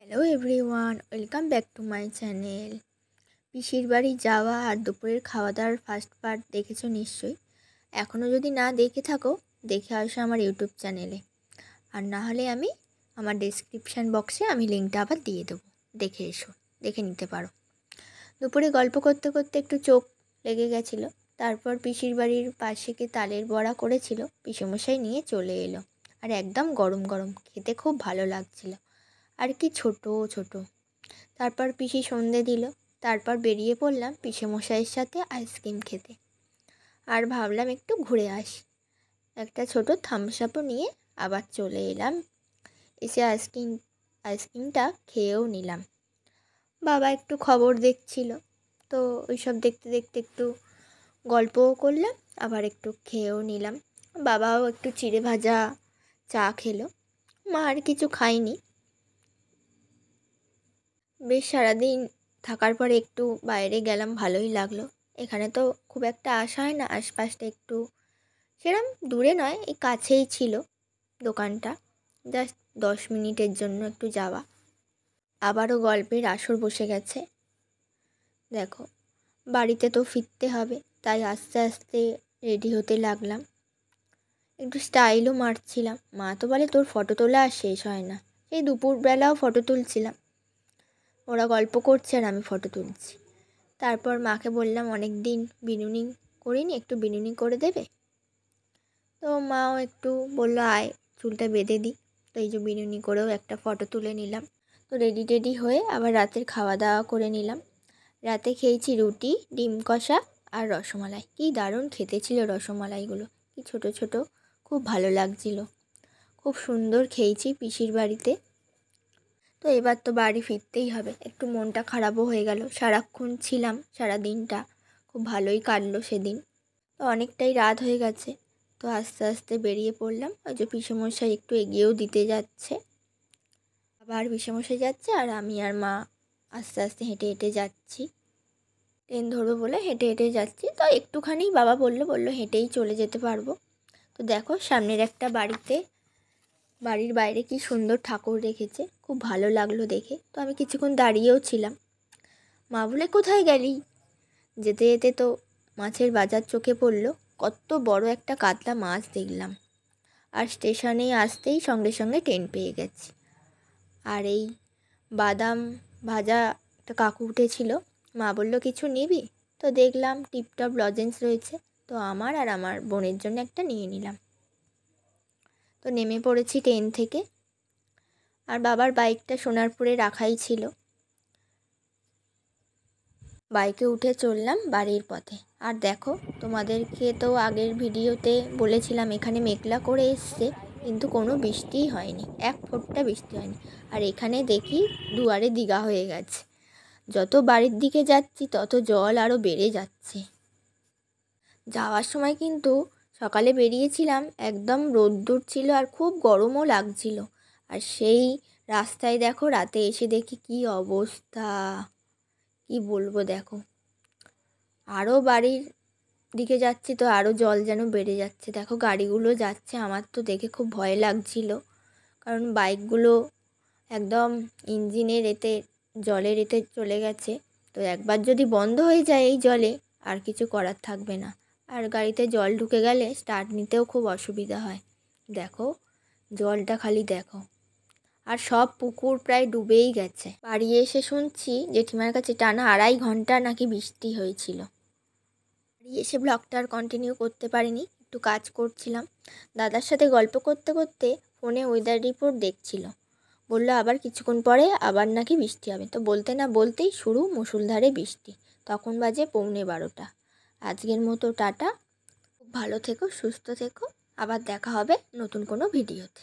Hello everyone, welcome back to my channel. পিসির বাড়ি যাওয়া আর দুপুরের খাওয়া দাওয়ার ফার্স্ট পার্ট দেখেছো নিশ্চয়ই। এখনও যদি না দেখে থাকো, দেখে আসো আমার ইউটিউব চ্যানেলে। আর না হলে আমি আমার ডেসক্রিপশান বক্সে লিঙ্কটা আবার দিয়ে দেবো, দেখে এসো, দেখে নিতে পারো। দুপুরে গল্প করতে করতে একটু চোখ লেগে গেছিলো। তারপর পিসির বাড়ির পাশেকে তালের বড়া করেছিল, পিসেমশাই নিয়ে চলে এলো। আর একদম গরম গরম, খেতে খুব ভালো লাগছিলো। আর কি ছোট ছোট। তারপর পিসি সন্ধে দিল। তারপর বেরিয়ে পড়লাম পিসেমশাইয়ের সাথে আইসক্রিম খেতে। আর ভাবলাম একটু ঘুরে আসি, একটা ছোট থামস আপও নিয়ে আবার চলে এলাম। এসে আইসক্রিমটা খেয়েও নিলাম। বাবা একটু খবর দেখছিল, তো ওইসব দেখতে দেখতে একটু গল্পও করলাম, আবার একটু খেয়েও নিলাম। বাবাও একটু চিড়ে ভাজা চা খেলো, মা আর কিছু খায়নি। বেশ সারাদিন থাকার পরে একটু বাইরে গেলাম, ভালোই লাগলো। এখানে তো খুব একটা আসা হয় না, আশপাশটা একটু সেরম দূরে নয়, এই কাছেই ছিল দোকানটা, জাস্ট 10 মিনিটের জন্য একটু যাওয়া। আবারও গল্পের আসর বসে গেছে। দেখো, বাড়িতে তো ফিরতে হবে, তাই আস্তে আস্তে রেডি হতে লাগলাম। একটু স্টাইলও মারছিলাম। মা তো বলে তোর ফটো তোলা আর শেষ হয় না। এই দুপুরবেলাও ফটো তুলছিলাম, ওরা গল্প করছে আর আমি ফটো তুলছি। তারপর মাকে বললাম অনেক দিন বিনুনি করিনি, একটু বিনুনি করে দেবে। তো মাও একটু বললো আয় চুলটা বেঁধে দিই। তো এই যে বিনুনি করেও একটা ফটো তুলে নিলাম। তো রেডি টেডি হয়ে আবার রাতের খাওয়া দাওয়া করে নিলাম। রাতে খেয়েছি রুটি, ডিম কষা আর রসমালাই। কী দারুণ খেতে ছিল রসমালাইগুলো, কি ছোট ছোট, খুব ভালো লাগছিল। খুব সুন্দর খেয়েছি পিসির বাড়িতে। তো এবার তো বাড়ি ফিরতেই হবে। একটু মনটা খারাপও হয়ে গেল, সারাক্ষণ ছিলাম, সারা দিনটা খুব ভালোই কাটলো সেদিন। তো অনেকটাই রাত হয়ে গেছে, তো আস্তে আস্তে বেরিয়ে পড়লাম। ওই যে পিসেমশাই একটু এগিয়েও দিতে যাচ্ছে, আবার পিসেমশাই যাচ্ছে আর আমি আর মা আস্তে আস্তে হেঁটে হেঁটে যাচ্ছি। ট্রেন ধরবো বলে হেঁটে হেঁটে যাচ্ছি। তো একটুখানি বাবা বললো হেঁটেই চলে যেতে পারবো। তো দেখো সামনের একটা বাড়ির বাইরে কি সুন্দর ঠাকুর রেখেছে, খুব ভালো লাগলো দেখে। তো আমি কিছুক্ষণ দাঁড়িয়েও ছিলাম। মা বলে কোথায় গেলি? যেতে যেতে তো মাছের বাজার চোখে পড়লো। কত বড় একটা কাতলা মাছ দেখলাম। আর স্টেশনে আসতেই সঙ্গে সঙ্গে ট্রেন পেয়ে গেছি। আর এই বাদাম ভাজা একটা কাকু উঠেছিল, মা বললো কিছু নিবি? তো দেখলাম টিপটপ লজেন্স রয়েছে, তো আমার আর আমার বোনের জন্য একটা নিয়ে নিলাম। তো নেমে পড়েছি ট্রেন থেকে। আর বাবার বাইকটা সোনারপুরে রাখাই ছিল। বাইকে উঠে চললাম বাড়ির পথে। আর দেখো, তোমাদেরকে তো আগের ভিডিওতে বলেছিলাম এখানে মেঘলা করে এসছে, কিন্তু কোনো বৃষ্টিই হয়নি, এক ফোঁটা বৃষ্টি হয়নি। আর এখানে দেখি দুয়ারে দিঘা হয়ে গেছে। যত বাড়ির দিকে যাচ্ছি তত জল আরও বেড়ে যাচ্ছে। যাওয়ার সময় কিন্তু সকালে বেরিয়েছিলাম, একদম রোদ্দুর ছিল আর খুব গরমও লাগছিল। আর সেই রাস্তায় দেখো রাতে এসে দেখি কি অবস্থা, কি বলবো। দেখো আরও বাড়ির দিকে যাচ্ছি তো আরও জল যেন বেড়ে যাচ্ছে। দেখো গাড়িগুলো যাচ্ছে, আমার তো দেখে খুব ভয় লাগছিল, কারণ বাইকগুলো একদম ইঞ্জিনের এতে জলের এতে চলে গেছে। তো একবার যদি বন্ধ হয়ে যায় এই জলে, আর কিছু করার থাকবে না। আর গাড়িতে জল ঢুকে গেলে স্টার্ট নিতেও খুব অসুবিধা হয়। দেখো জলটা খালি দেখো। আর সব পুকুর প্রায় ডুবেই গেছে। বাড়ি এসে শুনছি জেঠিমার কাছে টানা 2.5 ঘন্টা নাকি বৃষ্টি হয়েছিল। বাড়ি এসে ব্লগটা আর কন্টিনিউ করতে পারিনি, একটু কাজ করছিলাম। দাদার সাথে গল্প করতে করতে ফোনে ওয়েদার রিপোর্ট দেখছিল। বললো আবার কিছুক্ষণ পরে আবার নাকি বৃষ্টি হবে। তো বলতে না বলতেই শুরু মুষলধারে বৃষ্টি। তখন বাজে 11:45। আজকের মতো টাটা, খুব ভালো থেকো, সুস্থ থেকো, আবার দেখা হবে নতুন কোনো ভিডিওতে।